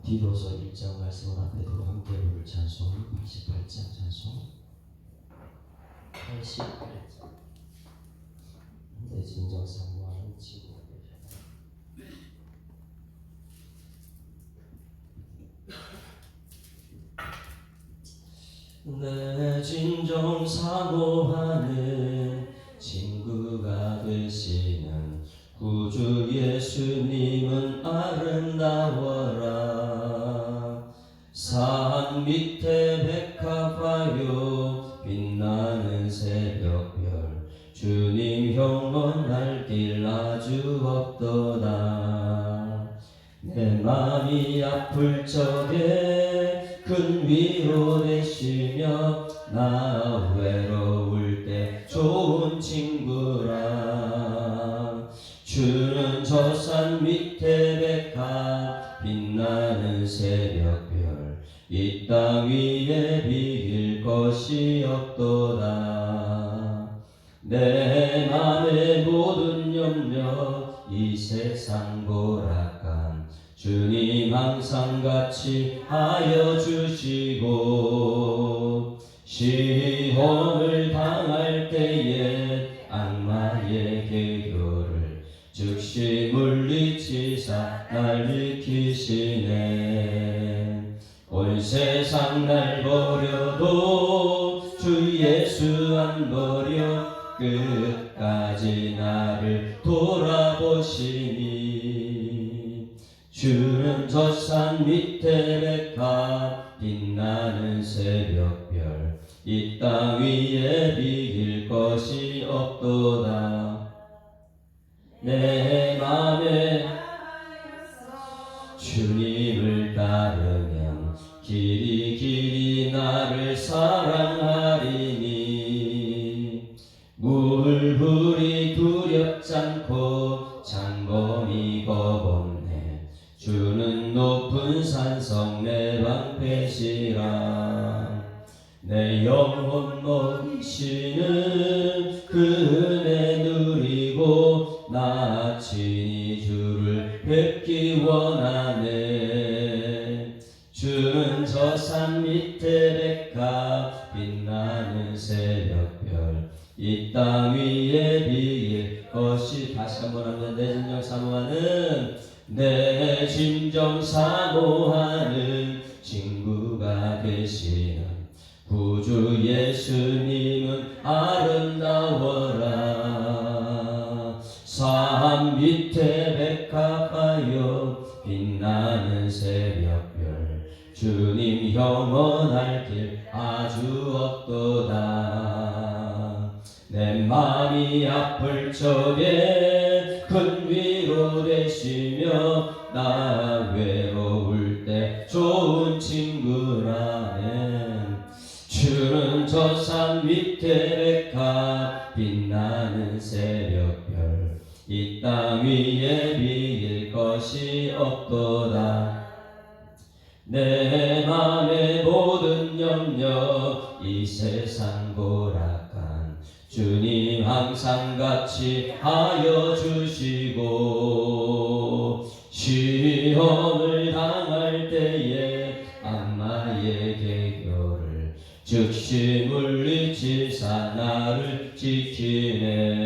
디도서 1장 말씀을 앞에 두고 함께 부를 찬송 88장 찬송 88장 내 진정 사모하는 친구가 되셨다. 내 진정 사모하는 친구가 되시는 구주 예수님은 아름다워라. 산 밑에 백합화요 빛나는 새벽별 주님 형언할 길 아주 없도다. 내 맘이 아플 적에 큰 위로 되시며 나 외로울 때 좋은 친구라. 주는 저 산 밑에 백합 빛나는 새벽별 이 땅 위에 비길 것이 없도다. 내 맘의 모든 염려 이 세상 고락한 주님 항상 같이 하여 주시고 시험을 당할 때에 악마의 계교를 즉시 물리치사 날 지키시네. 온 세상 날 버려도 주 예수 안 버려 끝까지 나를 돌아보시니. 주는 저 산 밑에 백합 빛나는 새벽별 이 땅 위에 비길 것이 없도다. 내 맘에 주님을 따르면 길이 길이 나를 사랑하리니. 물불이 두렵지 않고 장검이 겁없네. 주는 높은 산성 내 방패시라. 내 영혼 먹이시는 그 은혜 누리고 나 친히 주를 뵙기 원하네. 주는 저 산 밑에 백합 빛나는 새벽별 이 땅 위에 비길 것이. 다시 한번 하면 내 진정 사모하는 내 진정 사모하는 친구가 되시는 구주 예수님은 아름다워라. 산 밑에 백합하여 빛나는 새벽별 주님 형언할 길 아주 없도다. 내 맘이 아플 적에 큰 위로 되시며 나 외로울 때 좋은 친구라네. 주는 저 산 밑에 백합 빛나는 새벽별 이 땅 위에 비길 것이 없도다. 내 맘의 모든 염려 이 세상 고락한 주님 항상 같이 하여 주시고 시험을 당할 때에 악마의 계교를 즉시 물리치사 나를 지키네.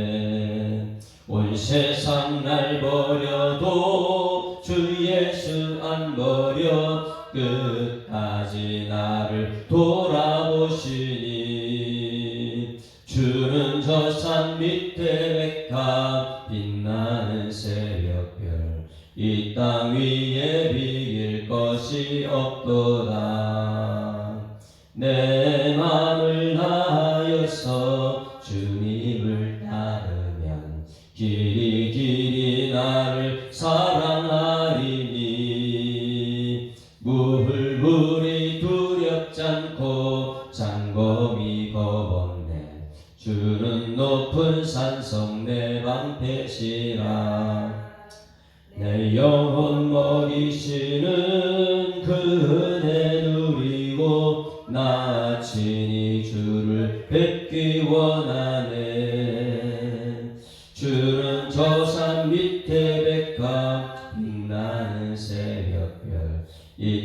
온 세상 날 버려도 주 예수 안 버려 끝까지 나를 돌아보시니. 주는 저 산 밑에 백합 빛나는 새벽별 이 땅 위에 비길 것이 없도다. 내 맘을 다하여서 주님을 따르면 길이 길이 나를 사랑하리니. 물불이 두렵지 않고 장검이 겁없네. 주는 높은 산성 내 방패시라. 내 영혼 먹이시는 그 은혜 누리고 나 친히 주를 뵙기 원하네. 주는 저 산 밑에 백합 빛나는 새벽별 이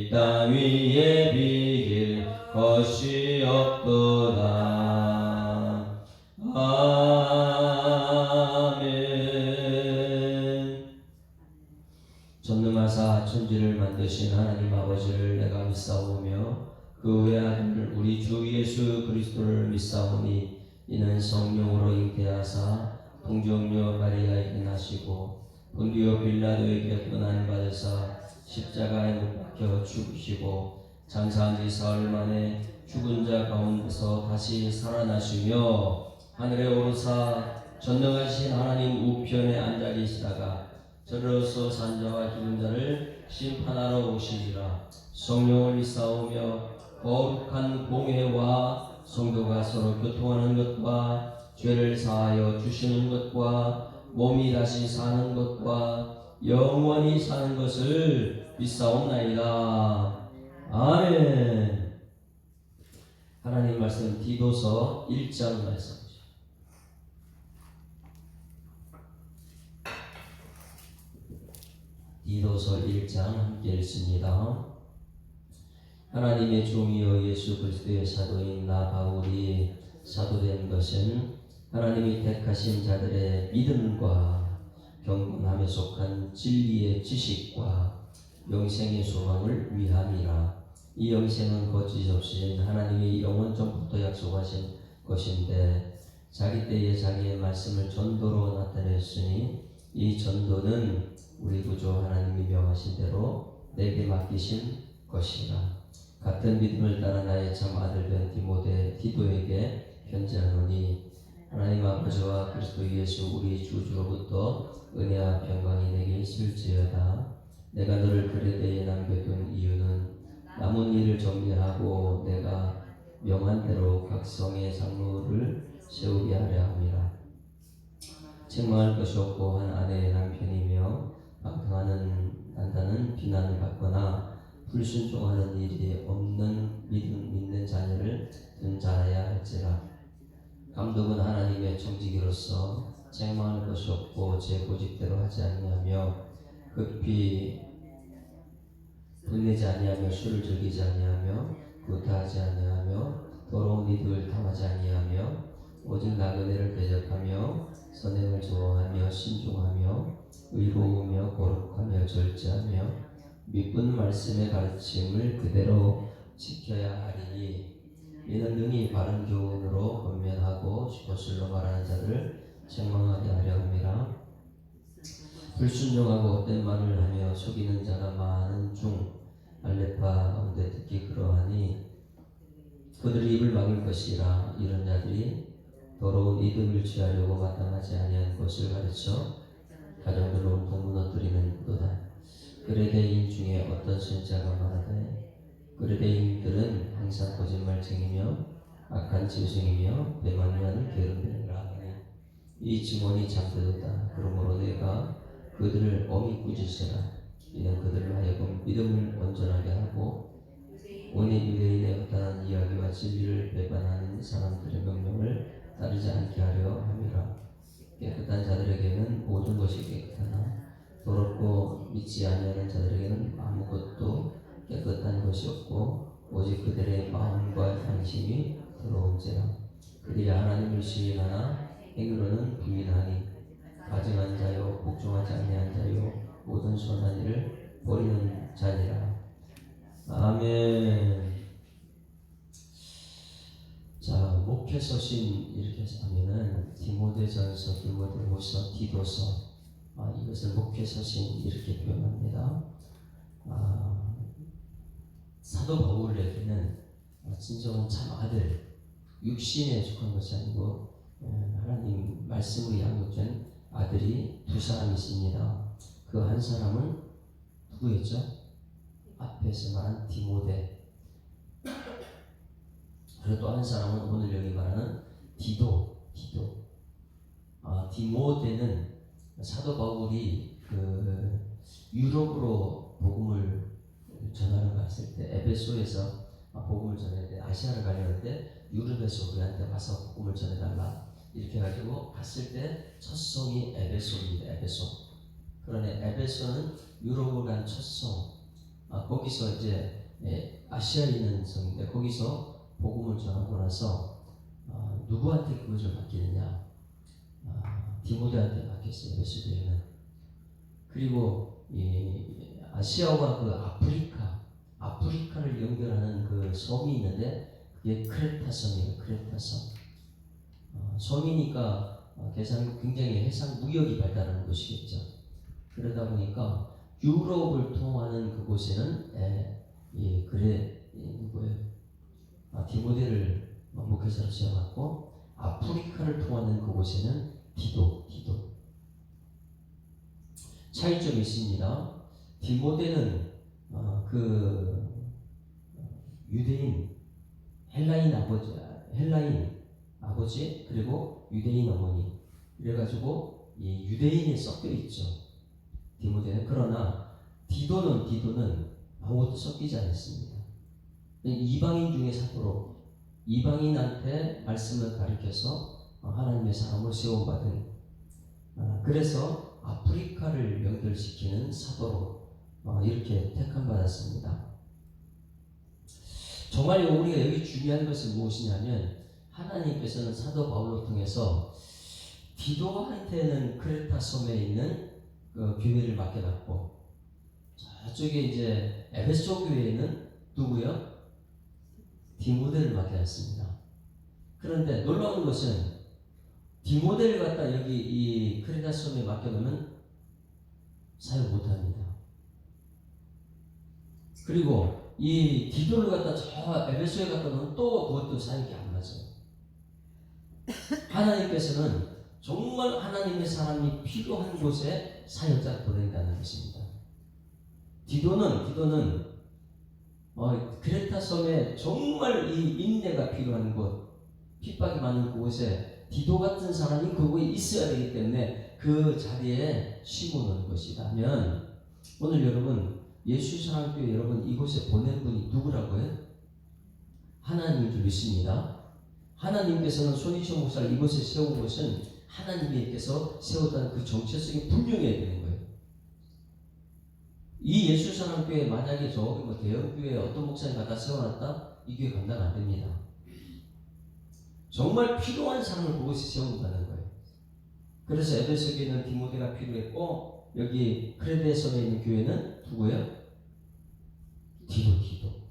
천지를 만드신 하나님 아버지를 내가 믿사오며 그 외아들 우리 주 예수 그리스도를 믿사오니 이는 성령으로 잉태하사 동정녀 마리아에게 나시고 본디오 빌라도에게 고난받으사 십자가에 못 박혀 죽으시고 장사한 지 사흘 만에 죽은 자 가운데서 다시 살아나시며 하늘에 오르사 전능하신 하나님 우편에 앉아 계시다가 저로서 산 자와 죽은 자를 심판하러 오시리라. 성령을 믿사오며 거룩한 공회와 성도가 서로 교통하는 것과 죄를 사하여 주시는 것과 몸이 다시 사는 것과 영원히 사는 것을 믿사옵나이다. 아멘. 하나님 말씀 디도서 1장 말씀이죠. 디도서 1장 함께 읽습니다. 하나님의 종이여 예수 그리스도의 사도인 나 바울이 사도된 것은 하나님이 택하신 자들의 믿음과 경건함에 속한 진리의 지식과 영생의 소망을 위함이라. 이 영생은 거짓 없이 하나님이 영원 전부터 약속하신 것인데 자기 때에 자기의 말씀을 전도로 나타냈으니 이 전도는 우리 구주 하나님이 명하신 대로 내게 맡기신 것이라. 같은 믿음을 따라 나의 참 아들 된 디도에게 편지하노니 하나님 아버지와 그리스도 예수 우리 주로부터 은혜와 평강이 내게 있을지어다. 내가 너를 그레데에 남겨둔 이유는 남은 일을 정리하고 내가 명한 대로 각 성의 장로를 세우게 하려 함이라. 책망할 것이 없고 한 아내의 남편이며 방탕하는 난다는 비난을 받거나 불순종하는 일이 없는 믿는 자녀를 둔 자라야 할지라. 감독은 하나님의 청지기로서 책망할 것이 없고 제 고집대로 하지 아니하며 급히 분내지 아니하며 술을 즐기지 아니하며 구타하지 아니하며 더러운 이득을 탐하지 아니하며 오직 나그네를 대적하며 선행을 좋아하며 신중하며 의로우며 거룩하며 절제하며 믿은 말씀의 가르침을 그대로 지켜야 하리니 이는 능히 바른 교훈으로 권면하고 거슬러 말하는 자들을 책망하게 하려 함이라. 불순종하고 헛된 말을 하며 속이는 자가 많은 중 알레파 가운데 특히 그러하니 그들이 입을 막을 것이라. 이런 자들이 더러운 이득을 취하려고 마땅하지 아니한 것을 가르쳐 가정들로 온통 무너뜨리는 도다. 그레데인 중에 어떤 선지자가 말하되 그레데인들은 항상 거짓말쟁이며 악한 짐승이며 배만하는 게으름이라 하니 이 증언이 잠들었다. 그러므로 내가 그들을 엄히 꾸짖으라. 이는 그들을 하여금 믿음을 온전하게 하고 오늘 유대인의 허탄한 이야기와 진리를 배반하는 사람들의 명령을 따르지 않게 하려 함이라. 깨끗한 자들에게는 모든 것이 깨끗하나 더럽고 믿지 아니하는 자들에게는 아무것도 깨끗한 것이 없고 오직 그들의 마음과 양심이 더러운지라. 그들이 하나님을 시인하나 행위로는 부인하니 가증한 자요 복종하지 아니한 자요 모든 선한 일을 버리는 자니라. 아멘. 자, 목회서신 이렇게 하면은 디모데전서, 디모데후서, 디도서, 이것을 목회서신 이렇게 표현합니다. 사도 바울에게는 진정한 참 아들, 육신에 속한 것이 아니고 하나님 말씀으로 양육된 아들이 두 사람 있습니다. 그 한 사람은 누구였죠? 앞에서 말한 디모데. 그리고 또 한 사람은 오늘 여기 말하는 디도. 디모데는 사도 바울이 그 유럽으로 복음을 전하러 갔을 때 에베소에서 복음을 전할 때 아시아를 가려할 때 유럽에서 우리한테 와서 복음을 전해달라 이렇게 해가지고 갔을 때 첫 성이 에베소입니다. 에베소. 그러네 에베소는 유럽으로 간 첫 성. 거기서 이제 아시아에 있는 성인데 거기서 복음을 전하고 나서 누구한테 그것을 맡기느냐? 디모데한테 맡겼어요. 에베소 교회는. 그리고 이 아시아와 그 아프리카를 연결하는 그 섬이 있는데 그게 크레타 섬이에요. 크레타 섬. 섬이니까 계산 굉장히 해상 무역이 발달하는 곳이겠죠. 그러다 보니까 유럽을 통하는 그곳에는 누구예요? 디모데를 목회자로 세워놨고 아프리카를 통하는 그곳에는 디도 차이점이 있습니다. 디모데는 그 유대인 헬라인 아버지 그리고 유대인 어머니 그래가지고 이 유대인에 섞여 있죠. 디모데는. 그러나 디도는 아무것도 섞이지 않았습니다. 이방인 중에 사도로 이방인한테 말씀을 가르쳐서 하나님의 사람을 세움받은 그래서 아프리카를 연결시키는 사도로 이렇게 택함받았습니다. 정말 우리가 여기 중요한 것은 무엇이냐면 하나님께서는 사도 바울로 통해서 디도한테는 크레타 섬에 있는 그 교회를 맡겨놨고 저쪽에 이제 에베소 교회에는 누구요? 디모데를 맡겨놨습니다. 그런데 놀라운 것은 디모데를 갖다 여기 이 크레타 섬에 맡겨놓으면 사용 못합니다. 그리고 이 디도를 갖다 저 에베소에 갖다 놓으면 또 그것도 사역이 안 맞아요. 하나님께서는 정말 하나님의 사람이 필요한 곳에 사역자를 보낸다는 것입니다. 디도는 크레타 섬에 정말 이 인내가 필요한 곳, 핍박이 많은 곳에 디도 같은 사람이 그곳에 있어야 되기 때문에 그 자리에 심어놓은 것이라면 오늘 여러분 예수사랑교회 여러분 이곳에 보낸 분이 누구라고요? 하나님인 줄 믿습니다. 하나님께서는 손희정 목사를 이곳에 세운 것은 하나님께서 세웠다는 그 정체성이 분명해야 되는 거예요. 이 예수사랑교회 만약에 저기 대형교회 어떤 목사님 갖다 세워놨다? 이 교회 감당 안 됩니다. 정말 필요한 사람을 그곳에 세운다는 거예요. 그래서 에베소 교회는 디모데가 필요했고 여기 크레데 섬에 있는 교회는 누구예요? 디도.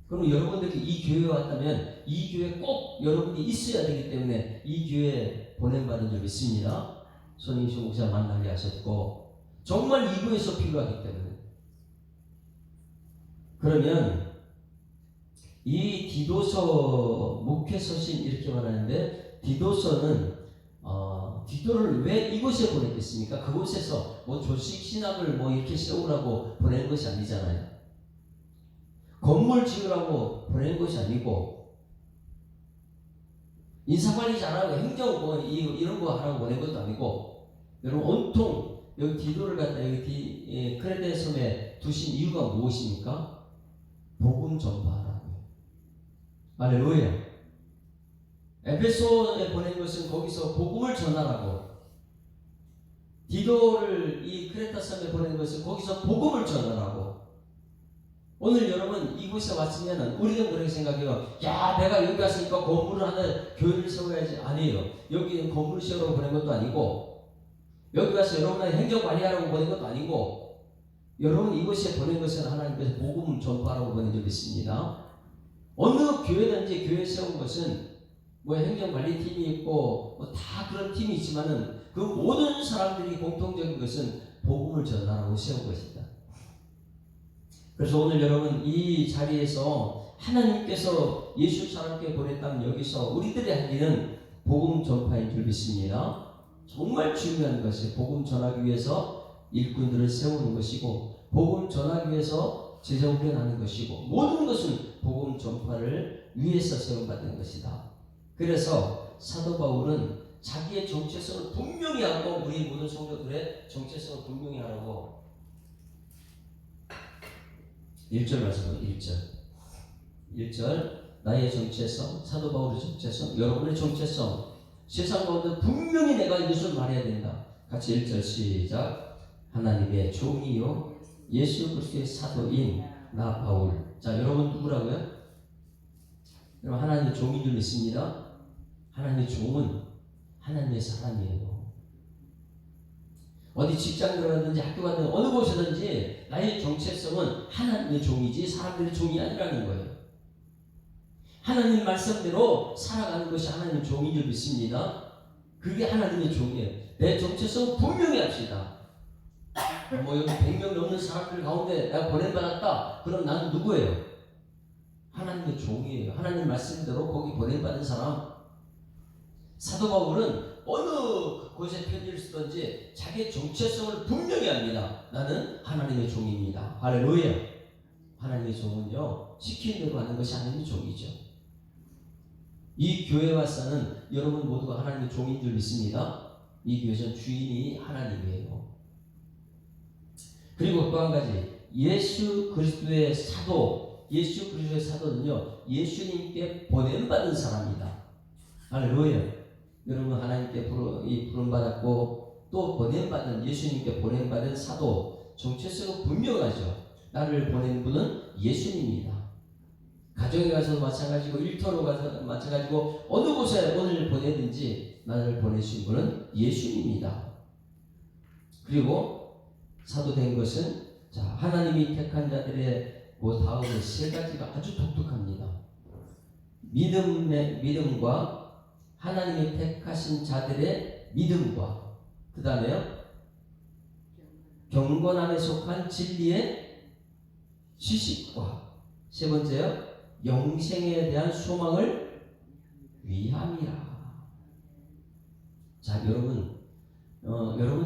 그럼 여러분들이 이 교회에 왔다면 이 교회에 꼭 여러분이 있어야 되기 때문에 이 교회에 보냄받은 줄 믿습니다. 손인수 목사 만나게 하셨고 정말 이 교회에서 필요하기 때문에 그러면 이 디도서 목회서신 이렇게 말하는데 디도서는 디도를 왜 이곳에 보냈겠습니까? 그곳에서 조식 신학을 이렇게 세우라고 보낸 것이 아니잖아요. 건물 지으라고 보낸 것이 아니고 인사관리 잘하고 행정 이런 거 하라고 보낸 것도 아니고 여러분 온통 여기 디도를 갖다 여기 크레데 섬에 두신 이유가 무엇입니까? 복음 전파하라고요. 할렐루야. 에베소에 보낸 것은 거기서 복음을 전하라고. 디도를 이 크레타 섬에 보낸 것은 거기서 복음을 전하라고. 오늘 여러분 이곳에 왔으면 우리는 그렇게 생각해요. 야, 내가 여기 왔으니까 건물을 하나 교회를 세워야지. 아니에요. 여기 건물을 세우라고 보낸 것도 아니고 여기 와서 여러분의 행정 관리하라고 보낸 것도 아니고 여러분 이곳에 보낸 것은 하나님께서 복음 전파하라고 보낸 줄 믿습니다. 어느 교회든지 교회 세운 것은 행정관리팀이 있고 다 그런 팀이 있지만은 그 모든 사람들이 공통적인 것은 복음을 전하라고 세운 것이다. 그래서 오늘 여러분 이 자리에서 하나님께서 예수 사람께 보냈다면 여기서 우리들의 할 일은 복음 전파인 줄 믿습니다. 정말 중요한 것이 복음 전하기 위해서 일꾼들을 세우는 것이고 복음 전하기 위해서 제자 훈련하는 것이고 모든 것은 복음 전파를 위해서 세움받는 것이다. 그래서 사도 바울은 자기의 정체성을 분명히 하고 우리 모든 성도들의 정체성을 분명히 하라고 1절 말씀은 1절 나의 정체성, 사도 바울의 정체성, 여러분의 정체성 세상 가운데 분명히 내가 이것을 말해야 된다. 같이 1절 시작. 하나님의 종이요 예수 그리스도의 사도인 나 바울. 자, 여러분 누구라고요? 여러분 하나님의 종인 줄 믿습니다. 하나님의 종은 하나님의 사람이에요. 어디 직장 들어가든지 학교 가든지 어느 곳이든지 나의 정체성은 하나님의 종이지 사람들의 종이 아니라는 거예요. 하나님 말씀대로 살아가는 것이 하나님의 종인 줄 믿습니다. 그게 하나님의 종이에요. 내 정체성은 분명히 합시다. 뭐 여기 100명 넘는 사람들 가운데 내가 보냄받았다. 그럼 나는 누구예요? 하나님의 종이에요. 하나님 말씀대로 거기 보냄받은 사람. 사도 바울은 어느 곳에 편지를 쓰든지 자기의 정체성을 분명히 합니다. 나는 하나님의 종입니다. 할렐루야. 하나님의 종은요, 시키는 대로 하는 것이 하나님의 종이죠. 이 교회와 사는 여러분 모두가 하나님의 종인 줄 믿습니다. 이 교회는 주인이 하나님이에요. 그리고 또 한 가지, 예수 그리스도의 사도, 예수 그리스도의 사도는요, 예수님께 보냄받은 사람이다. 할렐루야. 여러분 하나님께 부름받았고 또 보냄받은, 예수님께 보냄받은 사도, 정체성은 분명하죠. 나를 보낸 분은 예수님입니다. 가정에 가서도 마찬가지고 일터로 가서 마찬가지고 어느 곳에 오늘 보내든지 나를 보내신 분은 예수님입니다. 그리고 사도된 것은 하나님이 택한 자들의 그 다음에 세 가지가 아주 독특합니다. 믿음과 하나님이 택하신 자들의 믿음과 그 다음에요 경건함에 속한 진리의 지식과 세 번째요 영생에 대한 소망을 위함이라. 자, 여러분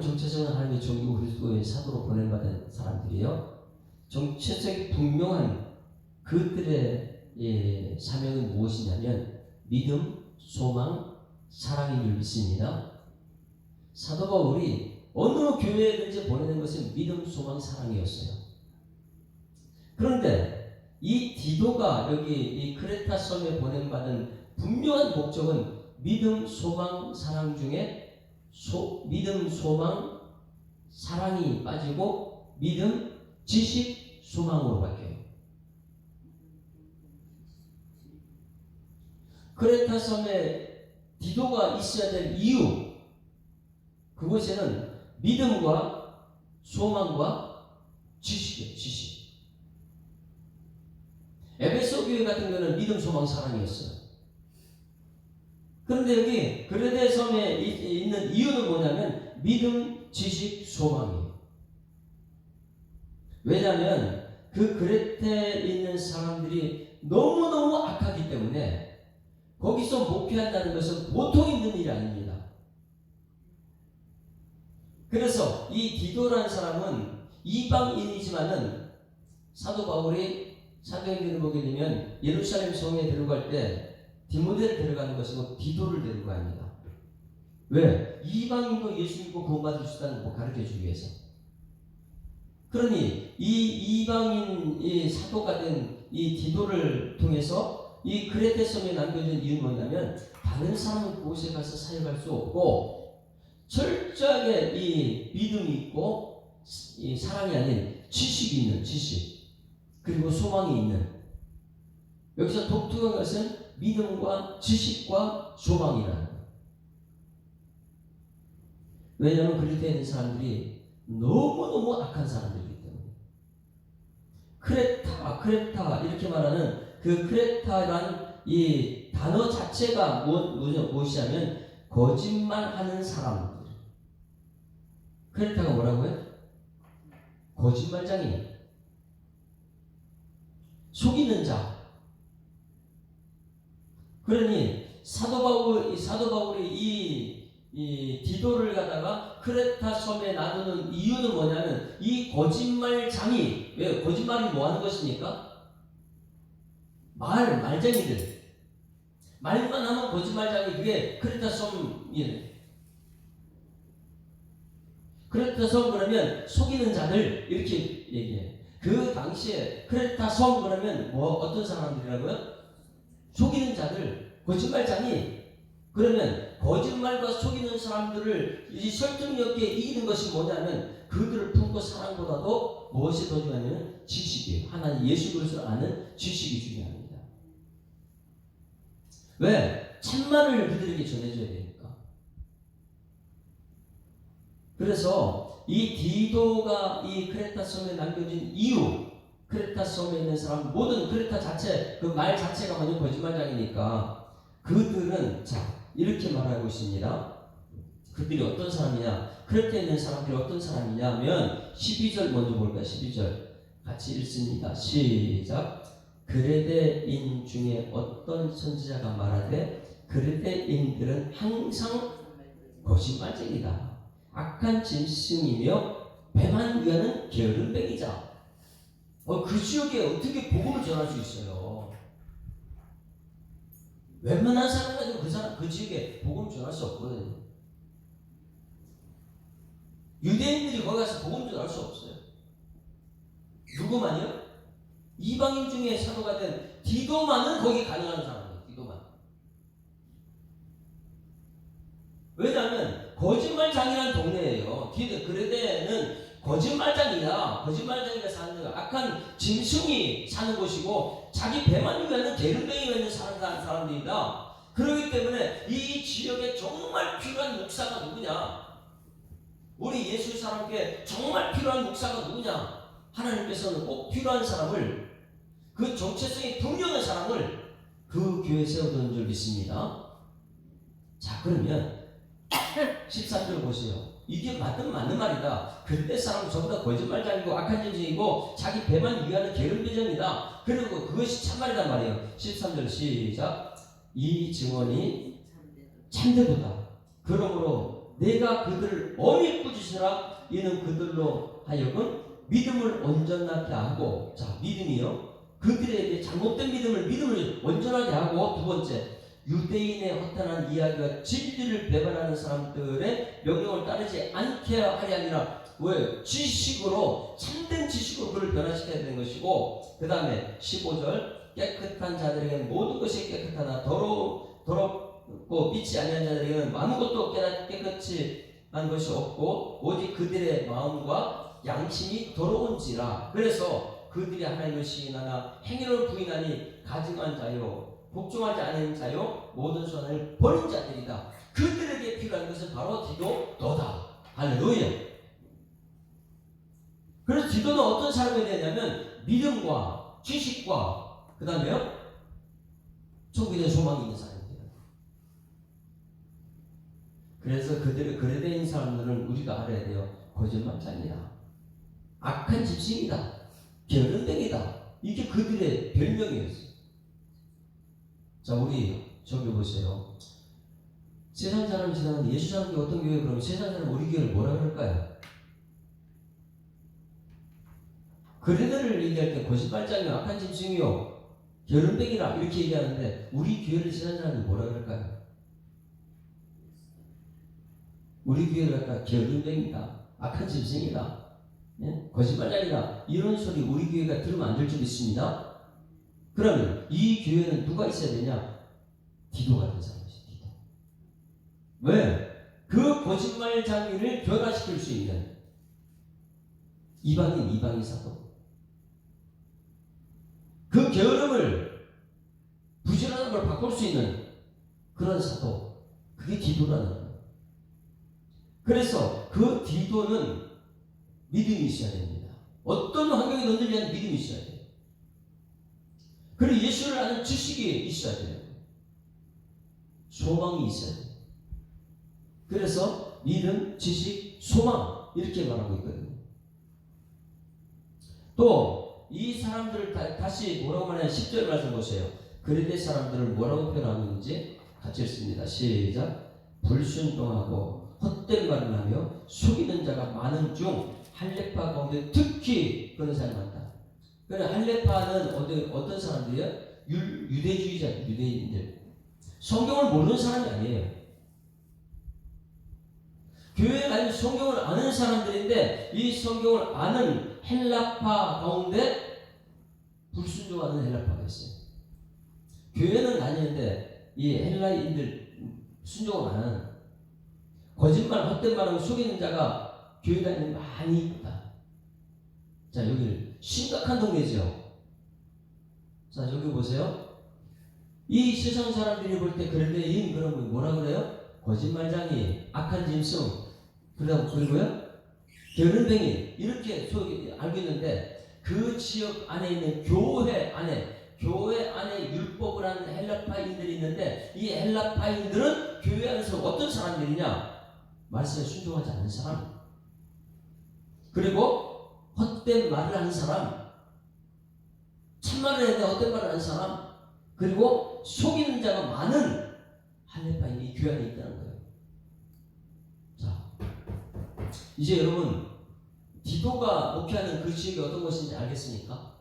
정체성은 하나님의 종이고 그리스도의 사도로 보냄받은 사람들이에요. 정체성이 분명한 그들의 사명은 무엇이냐면 믿음, 소망, 사랑인 줄 믿습니다. 사도 바울이 어느 교회든지 보내는 것은 믿음, 소망, 사랑이었어요. 그런데 이 디도가 여기 이 크레타 섬에 보냄받은 분명한 목적은 믿음, 소망, 사랑 중에 믿음, 소망, 사랑이 빠지고 믿음, 지식, 소망으로 바뀌어요. 크레타 섬에 디도가 있어야 될 이유, 그곳에는 믿음과 소망과 지식이에요. 지식. 에베소 교회 같은 경우는 믿음, 소망, 사랑이었어요. 그런데 여기 그레데 섬에 있는 이유는 뭐냐면 믿음, 지식, 소망이에요. 왜냐하면 그 그레테에 있는 사람들이 너무너무 악하기 때문에 거기서 목회한다는 것은 보통 있는 일이 아닙니다. 그래서 이 디도라는 사람은 이방인이지만은 사도 바울이 사도행전을 보게 되면 예루살렘 성에 데려갈 때 디모데를 데려가는 것이고 디도를 데려갑니다. 왜? 이방인도 예수 믿고 구원받을 수 있다는 거 가르쳐주기 위해서. 그러니 이 이방인 이 사도가 된 이 디도를 통해서 이 그레테 섬에 남겨진 이유는 뭐냐면 다른 사람은 그곳에 가서 사역할 수 없고 철저하게 이 믿음이 있고 이 사랑이 아닌 지식이 있는 지식 그리고 소망이 있는, 여기서 독특한 것은 믿음과 지식과 소망이라는 거예요. 왜냐하면 그리스도에 있는 사람들이 너무너무 악한 사람들이기 때문에. 크레타 이렇게 말하는 그 크레타란 이 단어 자체가 무엇이냐면 거짓말하는 사람들. 크레타가 뭐라고요? 거짓말장이, 속이는 자. 그러니 사도 바울이 이 디도를 갖다가 크레타 섬에 놔두는 이유는 뭐냐면 이 거짓말장이, 왜 거짓말이 뭐 하는 것입니까? 말장이들. 말만 하면 거짓말장이, 그게 크레타 섬이에요. 크레타 섬 그러면 속이는 자들 이렇게 얘기해요. 그 당시에 크레타 섬 그러면 어떤 사람들이라고요? 속이는 자들, 거짓말장이. 그러면 거짓말과 속이는 사람들을 이 설득력 있게 이기는 것이 뭐냐면 그들을 품고 사랑보다도 무엇이 더 중요하냐면 지식이에요. 하나님 예수 그리스도를 아는 지식이 중요합니다. 왜? 참말을 그들에게 전해줘야 되니까. 그래서 이 디도가 이 크레타 섬에 남겨진 이유, 크레타 섬에 있는 사람, 모든 크레타 자체, 그 말 자체가 완전 거짓말장이니까 그들은 이렇게 말하고 있습니다. 그들이 어떤 사람이냐? 크레타에 있는 사람들이 어떤 사람이냐 하면 12절 먼저 볼까요? 12절 같이 읽습니다. 시작. 그레데인 중에 어떤 선지자가 말하되 그레데인들은 항상 거짓말쟁이다. 악한 짐승이며 배만 위하는 게으름뱅이자. 그 지역에 어떻게 복음을 전할 수 있어요? 웬만한 사람 가지고 그 지역에 복음을 전할 수 없거든요. 유대인들이 거기 가서 복음 전할 수 없어요. 누구만요? 이방인 중에 사도가 된 디도만은 거기 가능한 사람이에요. 디도만. 왜냐하면 거짓말장이라는 동네예요. 그레데는 거짓말장이다. 거짓말장이가 사는 데가 악한 짐승이 사는 곳이고 자기 배만 위하는 게으름뱅이가 있는 사람들이다. 그렇기 때문에 이 지역에 정말 필요한 목사가 누구냐? 우리 예수 사람께 정말 필요한 목사가 누구냐? 하나님께서는 꼭 필요한 사람을, 그 정체성이 분명한 사람을 그 교회에 세워두는 줄 믿습니다. 자, 그러면 13절 보세요. 이게 맞는 말이다. 그때 사람은 전부 다 거짓말장이고 악한 짐승이고 자기 배만 위하는 게으름뱅이다. 그리고 그것이 참말이란 말이에요. 13절 시작. 이 증언이 참되도다. 그러므로 내가 그들을 엄히 꾸짖으라. 이는 그들로 하여금 믿음을 온전하게 하고, 자, 믿음이요, 그들에게 잘못된 믿음을 온전하게 하고, 두 번째, 유대인의 허탄한 이야기와 진리를 배반하는 사람들의 명령을 따르지 않게 하려 하니라. 왜? 지식으로, 참된 지식으로 그를 변화시켜야 되는 것이고, 그 다음에 15절, 깨끗한 자들에게 모든 것이 깨끗하나 더럽고 믿지 아니한 자들에게는 아무것도 깨끗이 한 것이 없고 오직 그들의 마음과 양심이 더러운지라. 그래서 그들이 하나님을 시인하나 행위를 부인하니 가증한 자요 복종하지 않은 자요 모든 선을 버린 자들이다. 그들에게 필요한 것은 바로 디도다. 할렐루야. 그래서 디도는 어떤 사람이 되냐면 믿음과 지식과 그 다음에요 천국에 대한 소망이 있는 사람입니다. 그래서 그들의 그레데인 사람들은 우리가 알아야 돼요. 거짓말장이다. 악한 짐승이다. 게으름뱅이다. 이게 그들의 별명이었어요. 자, 우리 저기 보세요. 세상 사람 지나가는데 예수 사람이 어떤 교회, 그러면 세상 사람 우리 교회를 뭐라 그럴까요? 그레데를 얘기할 때 거짓말장이요, 악한 짐승이요, 게으름뱅이라 이렇게 얘기하는데 우리 교회를 세상 사람이 뭐라 그럴까요? 우리 교회를 갖다 게으름뱅이다, 악한 짐승이다, 예? 거짓말장이다, 이런 소리 우리 교회가 들으면 안 될 줄 믿습니다. 그러면 이 교회는 누가 있어야 되냐? 디도 같은 사람이지. 디도. 왜? 그 거짓말장이를 변화시킬 수 있는 이방인 사도, 그 게으름을 부지런한 걸 바꿀 수 있는 그런 사도, 그게 디도라는 거예요. 그래서 그 디도는 믿음이 있어야 됩니다. 어떤 환경에 넣는지 않는 믿음이 있어야 돼요. 그리고 예수를 아는 지식이 있어야 돼요. 소망이 있어야 돼요. 그래서 믿음, 지식, 소망 이렇게 말하고 있거든요. 또 이 사람들을 다시 뭐라고 말하냐, 10절 말씀 보세요. 그레데 사람들을 뭐라고 표현하는지 같이 읽습니다. 시작. 불순종하고 헛된 말을 하며 속이는 자가 많은 중 할례파 가운데 특히 그런 사람이 많다. 그래, 할례파는 어떤 사람들이야? 유대주의자, 유대인들. 성경을 모르는 사람이 아니에요. 교회에 가면 성경을 아는 사람들인데 이 성경을 아는 헬라파 가운데 불순종하는 헬라파가 있어요. 교회는 다니는데 이 헬라인들 순종을 안 하는, 거짓말, 헛된 말하고 속이는 자가 교회 다니는 많이 있다. 자, 여기 심각한 동네죠. 자, 여기 보세요. 이 세상 사람들이 볼 때 그런데 이 그런 거 뭐라 그래요? 거짓말장이, 악한 짐승, 그리고요, 게으름뱅이 이렇게 알고 있는데 그 지역 안에 있는 교회 안에 율법을 하는 헬라파인들이 있는데 이 헬라파인들은 교회 안에서 어떤 사람들이냐? 말씀에 순종하지 않는 사람, 그리고 헛된 말을 하는 사람, 참말을 했는데 헛된 말을 하는 사람, 그리고 속이는 자가 많은 헬라파인이 교회 안에 있다는 거예요. 자, 이제 여러분, 디도가 목회하는 그 지역이 어떤 곳인지 알겠습니까?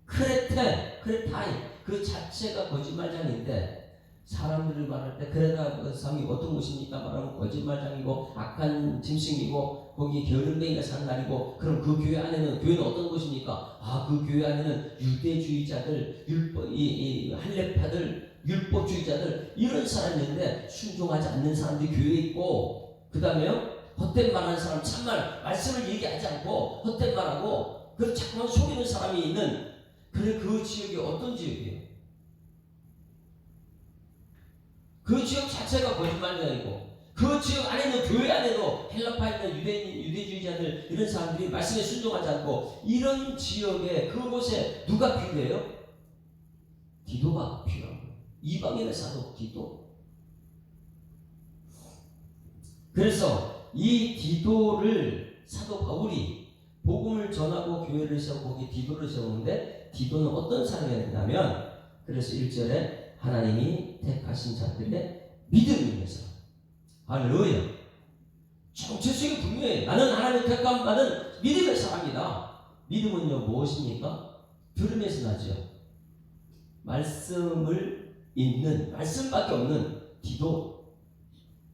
크레타이 그 자체가 거짓말장인데, 사람들을 말할 때 크레타 그 섬이 어떤 곳입니까? 말하면 거짓말장이고 악한 짐승이고 거기 게으름뱅이가 사는 날이고, 그럼 그 교회 안에는, 교회는 어떤 곳입니까? 그 교회 안에는 유대주의자들, 이 할례파들, 율법주의자들, 이런 사람이 있는데 순종하지 않는 사람들이 교회에 있고, 그 다음에요, 헛된 말하는 사람, 참말, 말씀을 얘기하지 않고 헛된 말하고 그래서 자꾸만 속이는 사람이 있는, 그 지역이 어떤 지역이에요? 그 지역 자체가 거짓말장이고, 그 지역 안에 있는 교회 안에도 헬라파에 있는 유대주의자들, 이런 사람들이 말씀에 순종하지 않고, 이런 지역에, 그곳에 누가 필요해요? 디도가 필요한 거예요. 이방인의 사도 디도. 그래서 이 디도를 사도 바울이 복음을 전하고 교회를 세우고 거기 디도를 세우는데, 디도는 어떤 사람이었냐면, 그래서 1절에 하나님이 택하신 자들의 믿음이 있는 사람. 할렐루야. 정체성이 분명해. 나는 하나님의 택함 받은 믿음의 사람이다. 믿음은요, 무엇입니까? 들음에서 나죠. 말씀을 읽는, 말씀밖에 없는 디도,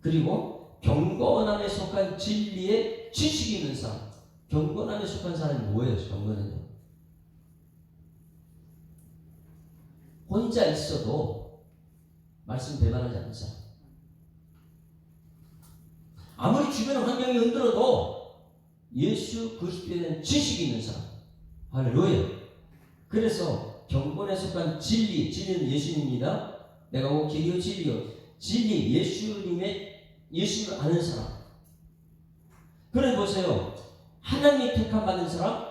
그리고 경건함에 속한 진리에 지식이 있는 사람. 경건함에 속한 사람이 뭐예요? 경건은요, 혼자 있어도 말씀 배반하지 않는 사람. 아무리 주변 환경이 흔들어도 예수 그리스도에 대한 지식이 있는 사람. 할렐루야. 그래서 경건에 속한 진리는 예수님입니다. 내가 곧 길이요 진리요. 진리, 예수님을 아는 사람. 그래 보세요. 하나님이 택함 받은 사람,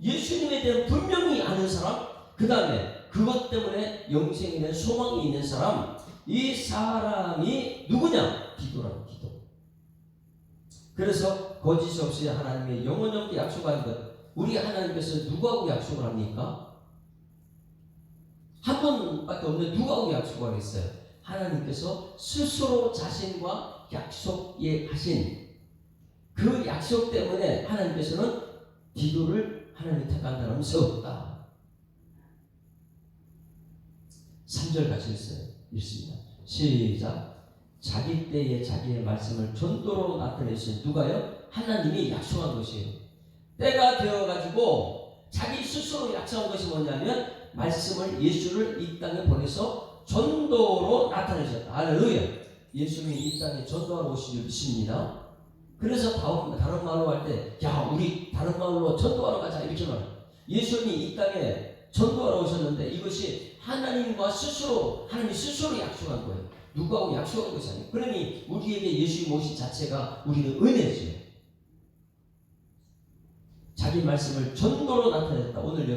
예수님에 대한 분명히 아는 사람, 그 다음에 그것 때문에 영생에 대한 소망이 있는 사람, 이 사람이 누구냐? 디도라는 디도. 그래서 거짓 없이 하나님의 영원히 약속한 것, 우리 하나님께서 누구하고 약속을 합니까? 한 번밖에 없는데 누구하고 약속을 하겠어요? 하나님께서 스스로 자신과 약속에 하신 그 약속 때문에 하나님께서는 디도를 하나님이 택한 사람을 세웠다. 3절 같이 읽습니다. 시작. 자기 때에 자기의 말씀을 전도로 나타내신 누가요? 하나님이 약속한 것이에요. 때가 되어가지고 자기 스스로 약속한 것이 뭐냐면 말씀을, 예수를 이 땅에 보내서 전도로 나타내셨다. 할렐루야. 예수님이 이 땅에 전도하러 오신 줄 믿습니다. 그래서 다른 말로 할 때, 야, 우리 다른 말로 전도하러 가자, 이렇게 말해요. 예수님이 이 땅에 전도하러 오셨는데 이것이 하나님과 스스로, 하나님이 스스로 약속한 거예요. 누구하고 약속한 것이 아니에요. 그러니 우리에게 예수님 오신 자체가 우리는 은혜죠. 자기 말씀을 전도로 나타냈다. 오늘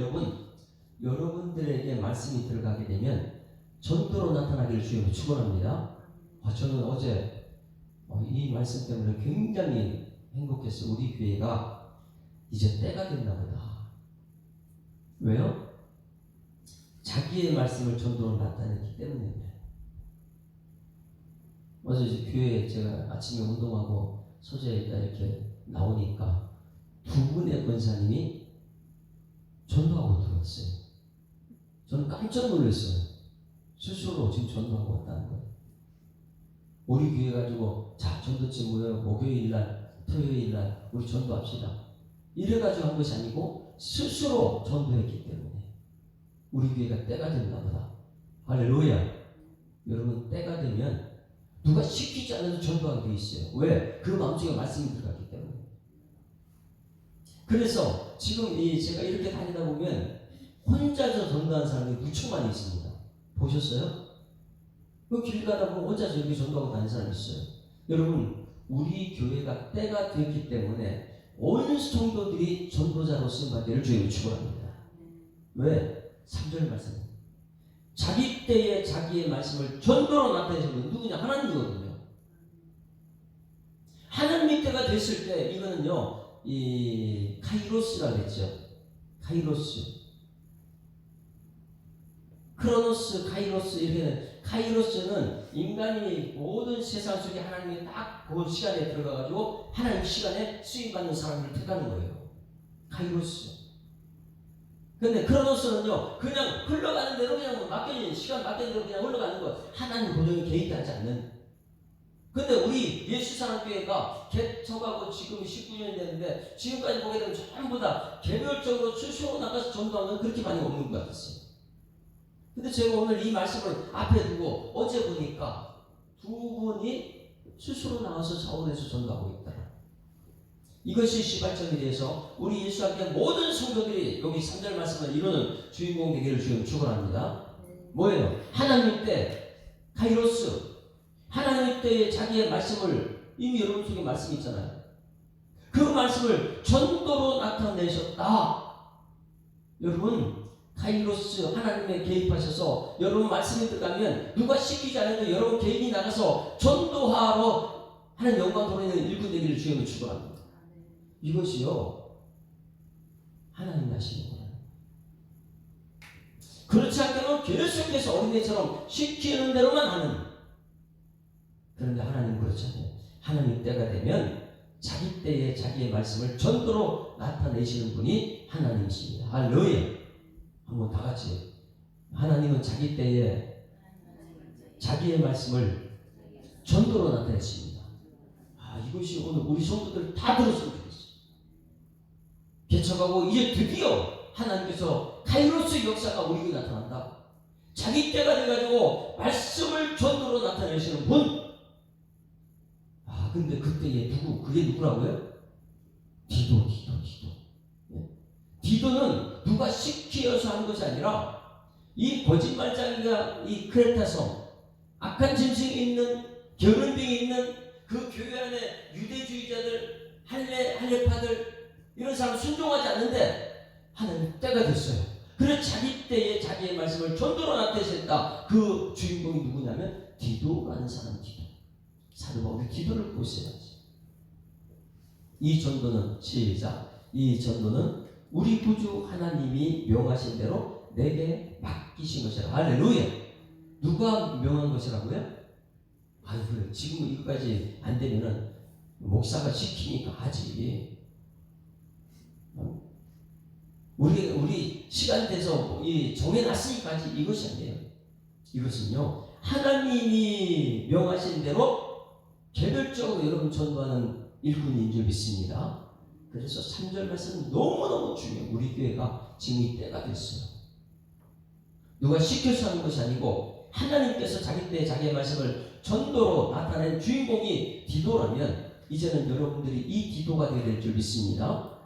여러분들에게 말씀이 들어가게 되면 전도로 나타나기를 주님으로 축원합니다. 저는 어제 이 말씀 때문에 굉장히 행복했어요. 우리 교회가 이제 때가 됐나 보다. 왜요? 자기의 말씀을 전도로 나타냈기 때문입니다. 어제 이제 교회에 제가 아침에 운동하고 소재에 이렇게 나오니까 두 분의 권사님이 전도하고 들어왔어요. 저는 깜짝 놀랐어요. 스스로 지금 전도하고 왔다는 거예요. 우리 교회 가지고 자 전도팀 모여 목요일날 토요일날 우리 전도합시다. 이래가지고 한 것이 아니고 스스로 전도했기 때문에 우리 교회가 때가 됐나 보다. 할렐루야. 여러분, 때가 되면 누가 시키지 않아도 전도하게 돼 있어요. 왜? 그 마음속에 말씀이 들어갔기 때문에. 그래서 지금 제가 이렇게 다니다 보면 혼자서 전도하는 사람이 무척 많이 있습니다. 보셨어요? 그 길 가다 보면 혼자서 이렇게 전도하고 다니는 사람이 있어요. 여러분, 우리 교회가 때가 되었기 때문에 온 성도들이 전도자로 쓰임받기를 주님을 축원합니다. 왜? 3절 말씀. 자기 때에 자기의 말씀을 전도로 나타내시는 분 누구냐? 하나님이거든요. 하나님의 때가 됐을 때 이거는요, 이 카이로스라고 했죠. 카이로스. 크로노스, 카이로스 이렇게 카이로스는 인간이 모든 세상 속에 하나님이 딱 그 시간에 들어가가지고 하나님 시간에 쓰임받는 사람을 택하는 거예요. 카이로스. 근데 크로노스는요, 그냥 흘러가는 대로 그냥 맡겨진 시간 맡겨진 대로 그냥 흘러가는 거. 하나님 고정에 개입하지 않는. 근데 우리 예수사랑교회가 개척하고 지금 19년이 됐는데 지금까지 보게 되면 전부 다 개별적으로 수시로 나가서 전도하는 그렇게 많이 없는 것 같았어요. 근데 제가 오늘 이 말씀을 앞에 두고 어제 보니까 두 분이 스스로 나와서 차원에서 전도하고 있다. 이것이 시발점에 대해서 우리 예수학교 모든 성도들이 여기 3절 말씀을 이루는 주인공 되기를 주님 축원합니다. 뭐예요? 하나님 때 카이로스, 하나님 때에 자기의 말씀을 이미 여러분 속에 말씀이 있잖아요. 그 말씀을 전도로 나타내셨다. 여러분 카이로스 하나님의 개입하셔서 여러분 말씀이 들어가면 누가 시키지 않아도 여러분 개인이 나가서 전도하러 하는 영광 돌아있는 일꾼 되기를 주님을 축원합니다. 이것이요 하나님 하시는 거예요. 그렇지 않게는 계속해서 어린애처럼 시키는 대로만 하는. 그런데 하나님 그렇지 않아요. 하나님 때가 되면 자기 때에 자기의 말씀을 전도로 나타내시는 분이 하나님이십니다. 할렐루야. 한번 다 같이 하나님은 자기 때에 자기의 말씀을 전도로 나타내십니다. 이것이 오늘 우리 성도들 다 들었으면 좋겠어요. 개척하고 이제 드디어 하나님께서 카이로스 역사가 우리 교회에 나타난다. 자기 때가 돼가지고 말씀을 전도로 나타내시는 분. 근데 그때에 그게 누구라고요? 디도. 디도는 누가 시키어서 하는 것이 아니라 이 거짓말장이가 이 크레타성 악한 짐승이 있는 게으름병이 있는 그 교회 안에 유대주의자들 할례파들 이런 사람 순종하지 않는데 하나님 때가 됐어요. 그래서 자기 때에 자기의 말씀을 전도로 나타내셨다. 그 주인공이 누구냐면 디도라는 사람. 디도. 사도 바울이 디도를 보셔야지. 이 전도는 시작. 이 전도는 우리 구주 하나님이 명하신 대로 내게 맡기신 것이라. 할렐루야. 누가 명한 것이라고요? 지금 이거까지 안 되면은 목사가 시키니까 하지. 우리 시간 돼서 정해놨으니까 하지. 이것이 아니에요. 이것은요 하나님이 명하신 대로 개별적으로 여러분 전도하는 일꾼인 줄 믿습니다. 그래서 3절 말씀은 너무너무 중요해요. 우리 교회가 지금 이 때가 됐어요. 누가 시켜서 하는 것이 아니고 하나님께서 자기 때에 자기의 말씀을 전도로 나타낸 주인공이 디도라면 이제는 여러분들이 이 디도가 되어야 될 줄 믿습니다.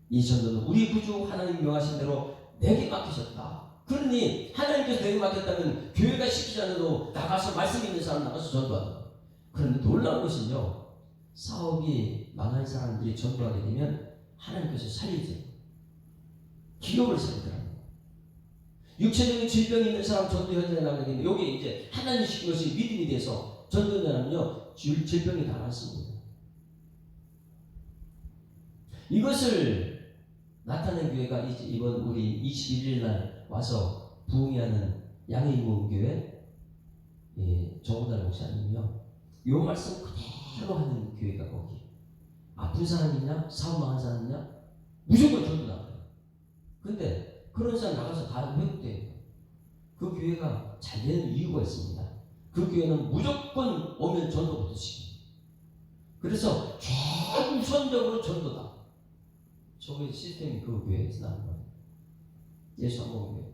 이 전도는 우리 구주 하나님 명하신 대로 내게 맡기셨다. 그러니 하나님께서 내게 맡겼다면 교회가 시키지 않아도 나가서 말씀 있는 사람 나가서 전도한다. 그런데 놀라운 것은요, 사업이 망한 사람들이 전도하게 되면 하나님께서 살리세요. 기업을 살리더라고요. 육체적인 질병이 있는 사람 전도 현장에 나가게 되면 여기 이제 하나님 시킨 것이 믿음이 돼서 전도하면요 질병이 다 낫습니다. 이것을 나타낸 교회가 이번 우리 21일 날 와서 부흥회하는 양의모교회 정우달 목사님이요. 이 말씀 그대로 하는 교회가 거기. 아픈 사람이냐 사업 망한 사람이냐 무조건 전도 나가요. 근데 그런 사람 나가서 다 회복돼요. 그 교회가 잘 되는 이유가 있습니다. 그 교회는 무조건 오면 전도부터 시켜요. 그래서 최우선적으로 전도다. 저기 시스템이 그 교회에서 나온 거예요. 예수 안 먹은 교회.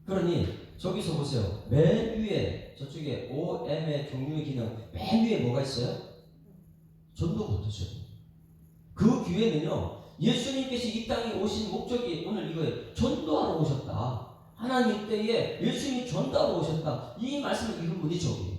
그러니 저기서 보세요. 맨 위에 저쪽에 OM의 종류의 기능 맨 위에 뭐가 있어요? 전도부터죠. 그 교회는요 예수님께서 이 땅에 오신 목적이 오늘 이거예요. 전도하러 오셨다. 하나님 때에 예수님이 전도하러 오셨다. 이 말씀을 이룬 분이 저기예요.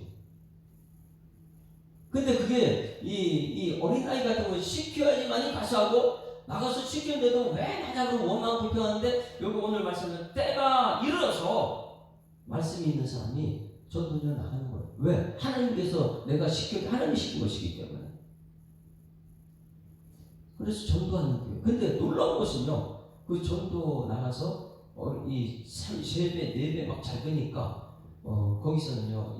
근데 그게 이 어린아이 같은 거 시켜야지만이 가서 하고 나가서 시켰는데도 왜 나냐고 원망 불평하는데 여기 오늘 말씀은 때가 이르러서 말씀이 있는 사람이 전도를 나가는 거예요. 왜? 하나님께서 내가 하나님이 시킨 것이기 때문에. 그래서 전도하는 거예요. 근데 놀라운 것은요, 그 전도 나가서 이 3배, 4배 막 잘 되니까 거기서는요,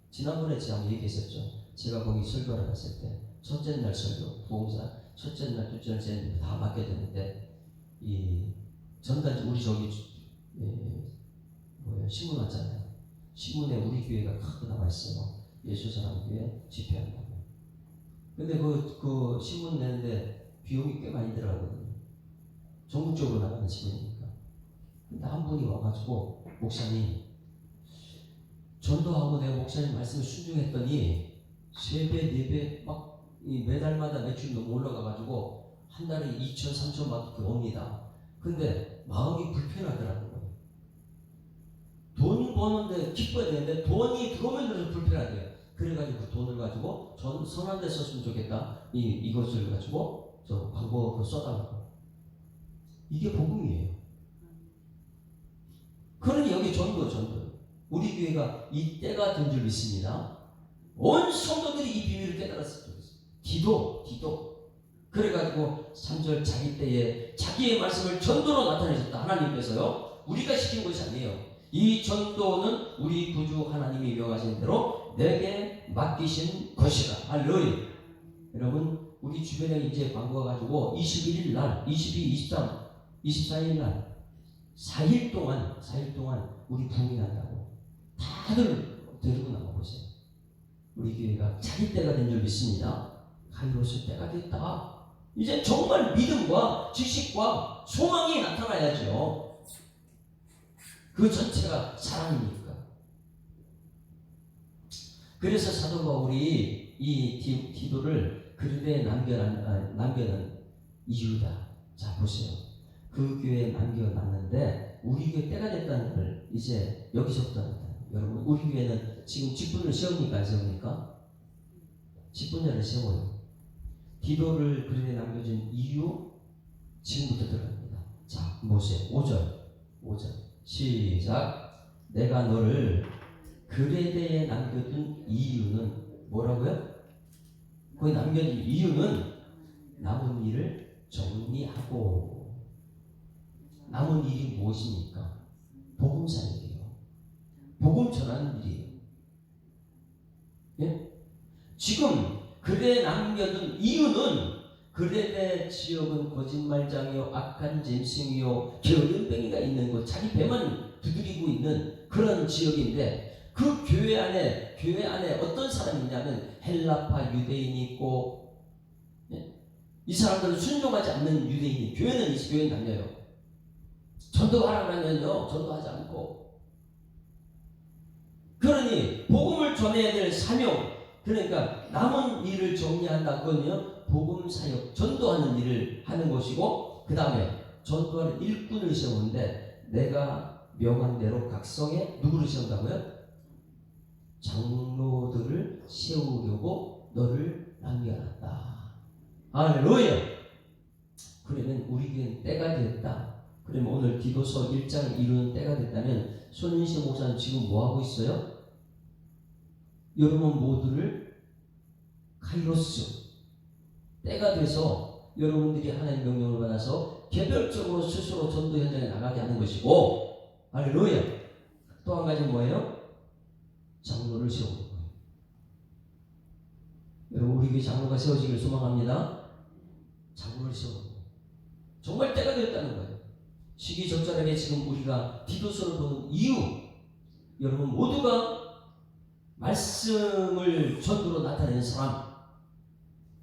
지난번에 제가 얘기했었죠. 제가 거기 설교를 갔을 때 첫째 날 설교, 부흥사 첫째 날, 둘째 날, 셋째 날 다 맡게 되는데 이 전단지 우리 저기 신문 왔잖아요. 신문에 우리 교회가 크게 나와 있어요. 예수사랑교회 집회한다고. 근데 그 신문 내는데 비용이 꽤 많이 들어가거든요. 전국적으로 나가는 신문이니까. 근데 한 분이 와가지고 목사님 전도하고 내가 목사님 말씀을 순종했더니 3배, 4배 막 매달마다 매출이 너무 올라가가지고 한 달에 2천, 3천 밖에 옵니다. 근데 마음이 불편하더라고요. 돈 버는데 기뻐야 되는데 돈이 들어오면 불편하대요. 그래가지고 그 돈을 가지고 전 선한 데 썼으면 좋겠다. 이것을 가지고 저 광고 써달라고. 이게 복음이에요. 그러니 여기 전도. 우리 교회가 이 때가 된 줄 믿습니다. 온 성도들이 이 비밀을 깨달았을 때 디도. 그래가지고 3절 자기 때에 자기의 말씀을 전도로 나타내셨다. 하나님께서요. 우리가 시킨 것이 아니에요. 이 전도는 우리 구주 하나님이 명하신 대로 내게 맡기신 것이다. 할렐루야. 여러분 우리 주변에 이제 광고가 가지고 21일 날, 22, 23, 24일 날 4일 동안 우리 부흥한다고 다들 데리고 나가보세요. 우리 교회가 자기 때가 된 줄 믿습니다. 카이로스 때가 됐다. 이제 정말 믿음과 지식과 소망이 나타나야죠. 그 전체가 사랑이니까. 그래서 사도 바울이 이 디도를 그리스도에 남겨놓은 이유다. 자 보세요. 그 교회에 남겨놨는데 우리 교회 때가 됐다는 걸 이제 여기서부터 나타나요. 여러분 우리 교회는 지금 직분을 세웁니까 안 세웁니까? 직분자를 세워요. 디도를 그리스도에 남겨준 이유 지금부터 들어갑니다. 자 보세요. 5절 시작. 내가 너를 그레데에 남겨둔 이유는 뭐라고요? 거기 남겨둔 이유는 남은 일을 정리하고. 남은 일이 무엇입니까? 복음 사역이에요. 복음 전하는 일이에요. 예? 지금 그레데에 남겨둔 이유는 그레데 지역은 거짓말장이요 악한 짐승이요 게으름뱅이가 있는 것, 자기 배만 두드리고 있는 그런 지역인데 그 교회 안에 어떤 사람이 있냐면 헬라파 유대인이 있고, 예? 이 사람들은 순종하지 않는 유대인이 교회는 다녀요. 전도하라고 하면요 전도하지 않고. 그러니 복음을 전해야 될 사명, 그러니까 남은 일을 정리한다. 그건요 복음 사역, 전도하는 일을 하는 것이고, 그 다음에 전도하는 일꾼을 세우는데 내가 명한 대로 각성에 누구를 세운다고요? 장로들을 세우려고 너를 남겨놨다. 할렐루야. 그러면 우리 교회는 때가 됐다. 그러면 오늘 디도서 1장을 이루는 때가 됐다면 손인식 목사는 지금 뭐하고 있어요? 여러분 모두를 카이로스 때가 돼서 여러분들이 하나님의 명령을 받아서 개별적으로 스스로 전도 현장에 나가게 하는 것이고, 할렐루야. 또 한 가지 뭐예요? 장로를 세우는 거예요. 여러분 우리 교회 장로가 세워지길 소망합니다. 장로를 세우는 거예요. 정말 때가 됐다는 거예요. 시기적절하게 지금 우리가 디도서를 보는 이유, 여러분 모두가 말씀을 전도로 나타내는 사람,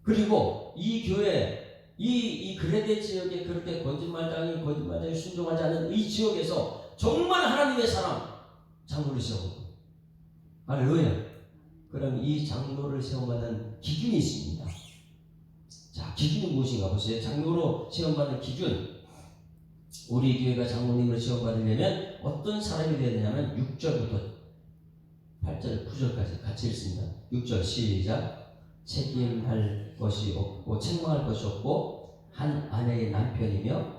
그리고 이 교회, 이 그레데 지역에 그렇게 거짓말장이 순종하지 않은 이 지역에서 정말 하나님의 사람, 장로를 세우고. 할렐루야. 그럼 이 장로를 세움받는 기준이 있습니다. 자, 기준이 무엇인가 보세요. 장로로 시험받는 기준. 우리 교회가 장로님으로 시험받으려면 어떤 사람이 되어야 되냐면 6절부터 8절, 9절까지 같이 읽습니다. 6절 시작. 책임할 것이 없고 책망할 것이 없고 한 아내의 남편이며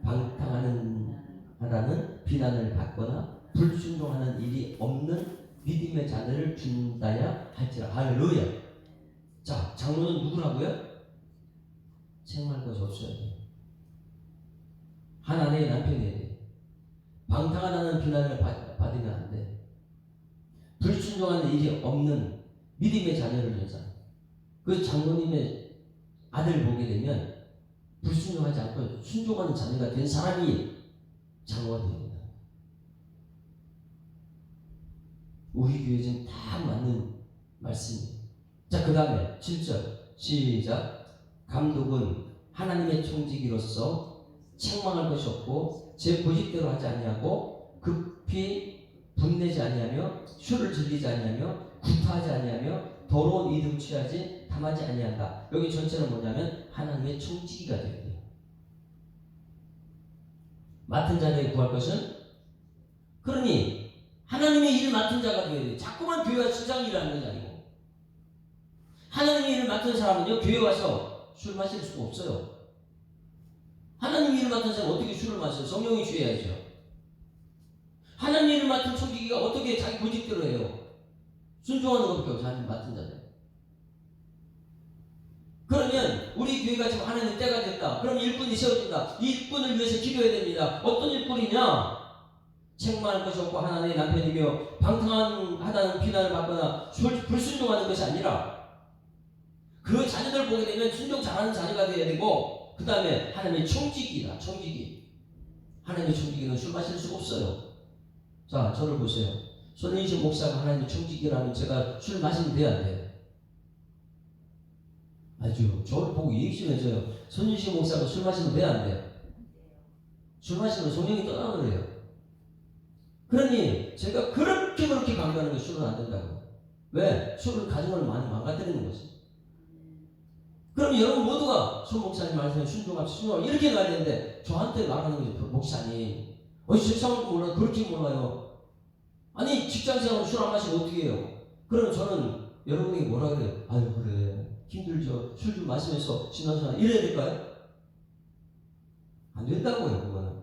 방탕하는 비난을 받거나 불순종하는 일이 없는 믿음의 자녀를 준다야 할지라. 할렐루야. 자, 장로는 누구라고요? 책망할 것이 없어야 돼요. 한 아내의 남편이어야 돼요. 방탕하다는 비난을 받으면 안 돼. 불순종하는 일이 없는 믿음의 자녀를 준다. 그 장로님의 아들 보게 되면 불순종하지 않고 순종하는 자녀가 된 사람이 장로가 됩니다. 우리 교회에 지금 다 맞는 말씀이에요. 자, 그 다음에 7절 시작. 감독은 하나님의 총지기로서 책망할 것이 없고 제 고집대로 하지 아니하고 급히 분내지 아니하며 술을 즐기지 아니하며 구타하지 아니하며 더러운 이득을 취하지 탐하지 아니한다. 여기 전체는 뭐냐면 하나님의 총지기가 되어야 돼요. 맡은 자에게 구할 것은, 그러니 하나님의 일을 맡은 자가 되어야 돼요. 자꾸만 교회와 시장 일을 하는 게 아니고, 하나님의 일을 맡은 사람은요 교회 와서 술 마실 수가 없어요. 하나님의 일을 맡은 사람은 어떻게 술을 마셔요? 성령이 주해야죠. 하나님의 일을 맡은 총지기가 어떻게 자기 고집대로 해요? 순종하는 것밖에 없어요. 하나님 맡은 자들. 그러면 우리 교회가 지금 하나님 때가 됐다. 그럼 일꾼이 세워진다. 이 일꾼을 위해서 기도해야 됩니다. 어떤 일꾼이냐? 책망할 것이 없고 하나님의 남편이며 방탕하다는 비난을 받거나 불순종하는 것이 아니라 그 자녀들 보게 되면 순종 잘하는 자녀가 되어야 되고, 그 다음에 하나님의 총지기다. 총지기. 하나님의 총지기는 술 마실 수가 없어요. 자, 저를 보세요. 손인식 목사가 하나님의 총지기라면 제가 술 마시면 돼야 안 돼요? 아주 저를 보고 예의 좀 해줘요. 손인식 목사가 술 마시면 돼야 안 돼요? 술 마시면 성령이 떠나버려요. 그러니 제가 그렇게 강조하는 게 술은 안 된다고. 왜? 술은 가정을 많이 망가뜨리는 거지. 그럼 여러분 모두가 손 목사님 말씀에 순종합시다 이렇게 가야 되는데 저한테 말하는 거죠. 목사님 세상을 몰라 그렇게 몰라요. 아니 직장생활 술 안 마시면 어떻게 해요? 그러면 저는 여러분에게 뭐라 그래요? 아유 그래 힘들죠. 술 좀 마시면서 신앙생활 이래야 될까요? 안 된다고요. 그거는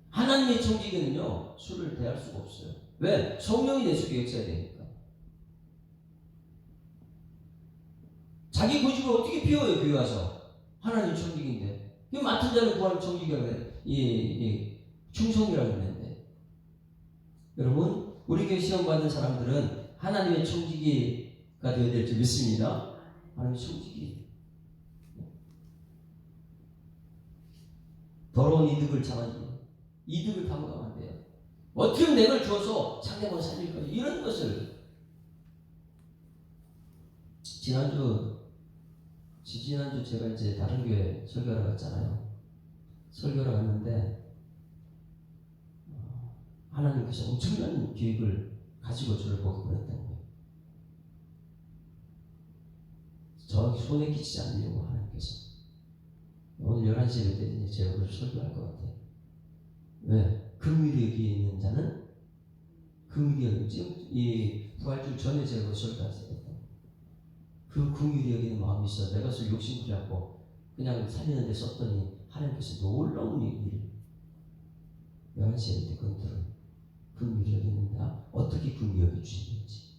하나님의 총지기는요 술을 대할 수가 없어요. 왜? 성령이 내 속에 역사해야 되니까. 자기 고집을 어떻게 피워요? 교회 와서 하나님 총지기인데 그 맡은 자를 구하는 총지기라고 해요. 충성이라고 했는데, 여러분 우리 교회 시험 받은 사람들은 하나님의 총지기가 되어야 될 줄 믿습니다. 하나님의 총지기. 더러운 이득을 참아주고 이득을 탐구하면 안 돼요. 어떻게 내걸 주어서 상대방을 살릴 거예요? 이런 것을 지지난주 제가 이제 다른 교회 설교하러 갔잖아요. 설교하러 갔는데 하나님께서 엄청난 계획을 가지고 저를 보고 보냈다는 거예요. 저에게 손에 끼치지 않으려고 하나님께서. 오늘 11시에 뵐 때 제가 그걸 설교할 것 같아요. 왜? 금유력이 있는 자는 금유력, 지금 이 부활주 전에 제가 그걸 설교했어요. 그 긍휼히 여기는 마음이 있어. 내가 술 욕심부리 않고 그냥 살리는 데 썼더니 하나님께서 놀라운 일을 11시에 때 그것들은 긍휼히 여기는다. 어떻게 긍휼히 여겨주시는지.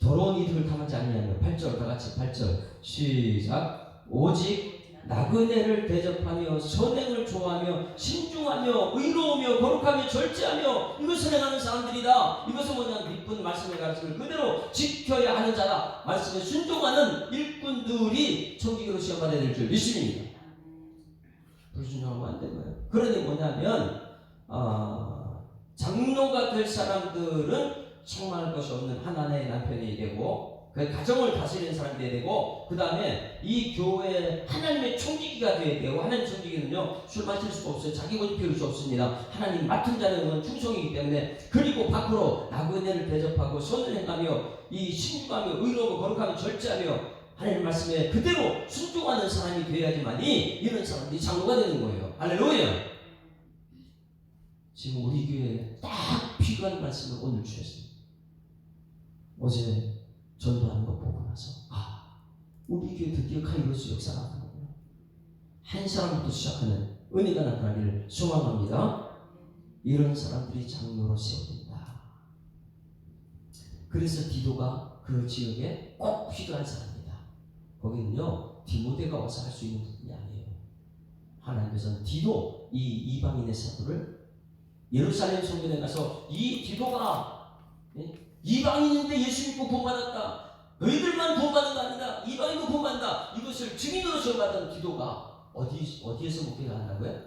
더러운 이득을 탐하지 아니하며 8절 다같이 8절 시작. 오직 나그네를 대접하며 선행을 좋아하며 신중하며 의로우며 거룩하며 절제하며 이것을 행하는 사람들이다. 이것은 뭐냐? 기쁜 말씀의 가르침을 그대로 지켜야 하는 자다. 말씀에 순종하는 일꾼들이 총지기로 시험받아야 될 줄 믿습니다. 불순종하면 안 되고요. 그러니 뭐냐면 장로가 될 사람들은 책망할 것이 없는 하나님의 남편이 되고 그 가정을 다스리는 사람이 되어야 되고, 그 다음에 이 교회 하나님의 총지기가 되어야 되고, 하나님 총지기는요 술 마실 수가 없어요. 자기 고집 피울 수 없습니다. 하나님 맡은 자는 충성이기 때문에. 그리고 밖으로 나그네를 대접하고 선을 행하며 이 신중하며 의로우고 거룩하며 절제하며 하나님 말씀에 그대로 순종하는 사람이 되어야지만이 이런 사람들이 장로가 되는 거예요. 할렐루야. 지금 우리 교회에 딱 필요한 말씀을 오늘 주셨습니다. 어제 전도하는 거 보고 나서 우리 교회 드디어 카이로스 역사가 나타나구나. 한 사람부터 시작하는 은혜가 나타나기를 소망합니다. 이런 사람들이 장로로 세워진다. 그래서 디도가 그 지역에 꼭 필요한 사람입니다. 거기는요 디모데가 와서 할 수 있는 부분이 아니에요. 하나님께서는 디도, 이 이방인의 사도를 예루살렘 성전에 가서 이 디도가 이방인인데 예수 믿고 구원받았다. 너희들만 구원받는 거 아니다. 이방인도 구원받는다. 이것을 증인으로 시험받은 디도가 어디에서 목회가 한다고요?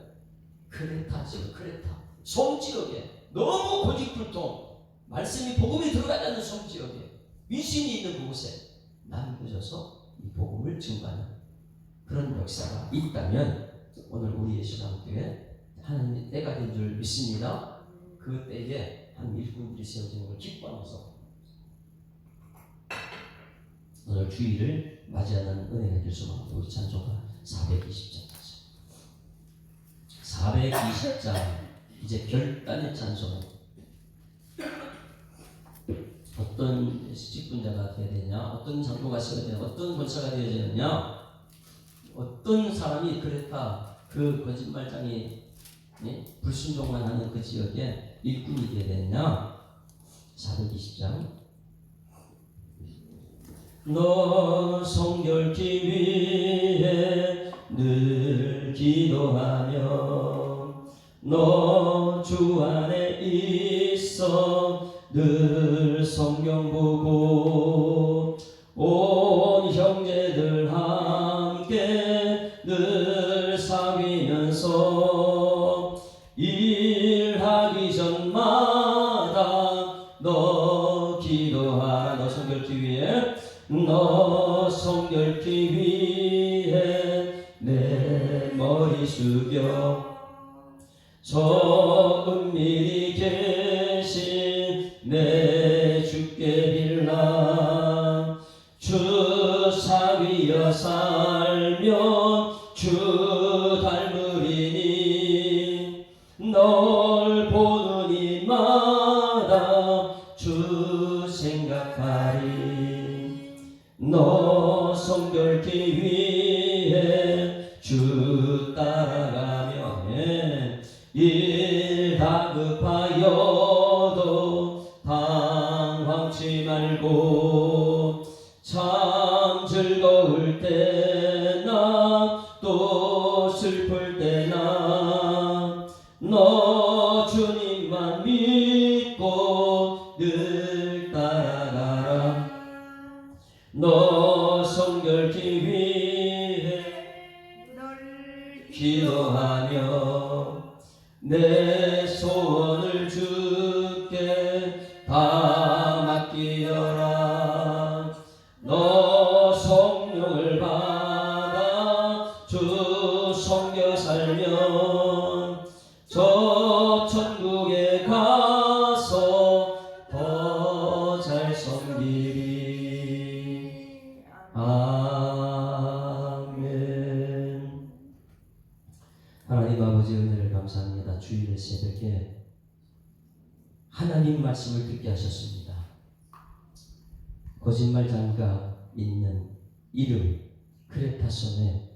크레타 지역, 크레타 성지역에 너무 고집불통 말씀이 복음이 들어가지 않는 성지역에 미신이 있는 그곳에 남겨져서 이 복음을 증거하는 그런 역사가 있다면 오늘 우리 예수님교회 하나님의 때가 된 줄 믿습니다. 그 때에 한 일꾼들이 세워지는 걸 기뻐하면서 오늘 주일을 맞이하는 은혜가 될 수만 우리 찬송가 420장까지 420장 이제 결단의 찬송은 어떤 직분자가 되어야 되냐, 어떤 장로가 되어야 되냐, 어떤 권사가 되어야 되느냐, 어떤 사람이 그랬다 그 거짓말장이 불순종만 하는 그 지역에 일꾼이 되어야 되느냐. 420장 너 성결케 위해 늘 기도하며 너 주 안에 있어 늘 성경 보고 온 형제들 함께 늘 사귀면서 일하기 전마다 너 기도하라. 너 성결케 위해 너 성결케 위해 내 머리 숙여 저 은밀히 계신 내 주께 빌라. 주 사위여 살면 주 닮으리니 널 보는 이마다 주 생각하리. 너 성결케 위해 주 따라가며 일 다급하여도 당황치 말고 참 즐거울 때나 또 슬플 때나 너 주님만 믿고 늘 따라가라. 너 성결케 위해 기도하며 내 소원을 주께 다 맡기어라. 너 성령을 받아 주 섬겨 살면 저 천국에 가서 더 잘 섬기리. 아멘. 하나님 아버지 은혜를 감사합니다. 주일의 새벽에 하나님 말씀을 듣게 하셨습니다. 거짓말장이가 있는 이름 크레타섬에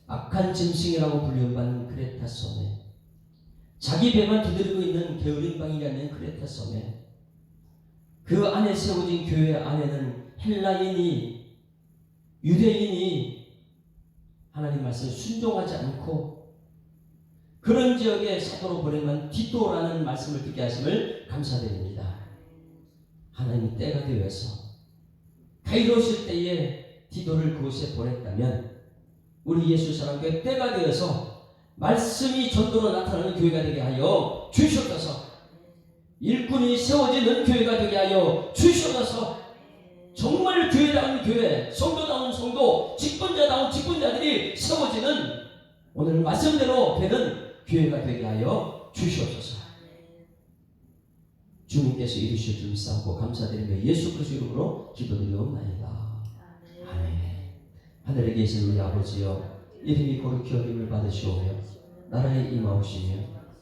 악한 짐승이라고 불려받는 크레타섬에 자기 배만 두드리고 있는 게으른 방이라는 크레타섬에 그 안에 세워진 교회 안에는 헬라인이 유대인이 하나님 말씀에 순종하지 않고 그런 지역에 사도로 보내만 디도라는 말씀을 듣게 하심을 감사드립니다. 하나님이 때가 되어서 가이로스 때에 디도를 그곳에 보냈다면 우리 예수 사람교회 때가 되어서 말씀이 전도로 나타나는 교회가 되게 하여 주시옵소서. 일꾼이 세워지는 교회가 되게 하여 주시옵소서. 정말 교회다운 교회, 성도다운 성도, 직분자다운 직분자들이 세워지는 오늘 말씀대로 되는 교회가 되게 하여 주시옵소서. 주님께서 이루실 줄 믿사오고 감사드리며 예수 그리스도 이름으로 기도드리옵나이다. 아멘. 하늘에 계신 우리 아버지여, 이름이 거룩히 여김을 받으시오며 나라에 임하오시며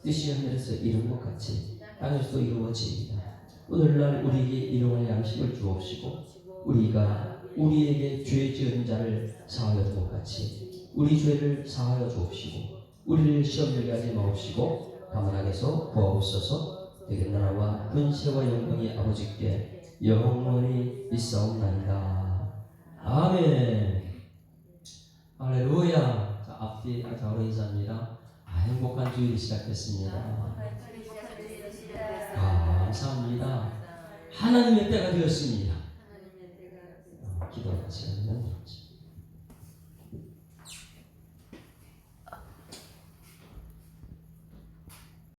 뜻이 하늘에서 이룬 것 같이 땅에서도 이루어지이다. 오늘날 우리에게 일용할 양식을 주옵시고 우리가 우리에게 죄 지은 자를 사하여 준 것 같이 우리 죄를 사하여 주옵시고 우리를 시험하게 하지 마옵시고 다만 악에서 구하옵소서. 되게 나라와 권세와 영광이 아버지께 영원히 있사옵나이다. 아멘. 할렐루야. 자, 앞뒤 좌우로 인사합니다. 행복한 주일 시작했습니다. 감사합니다. 하나님의 때가 되었습니다.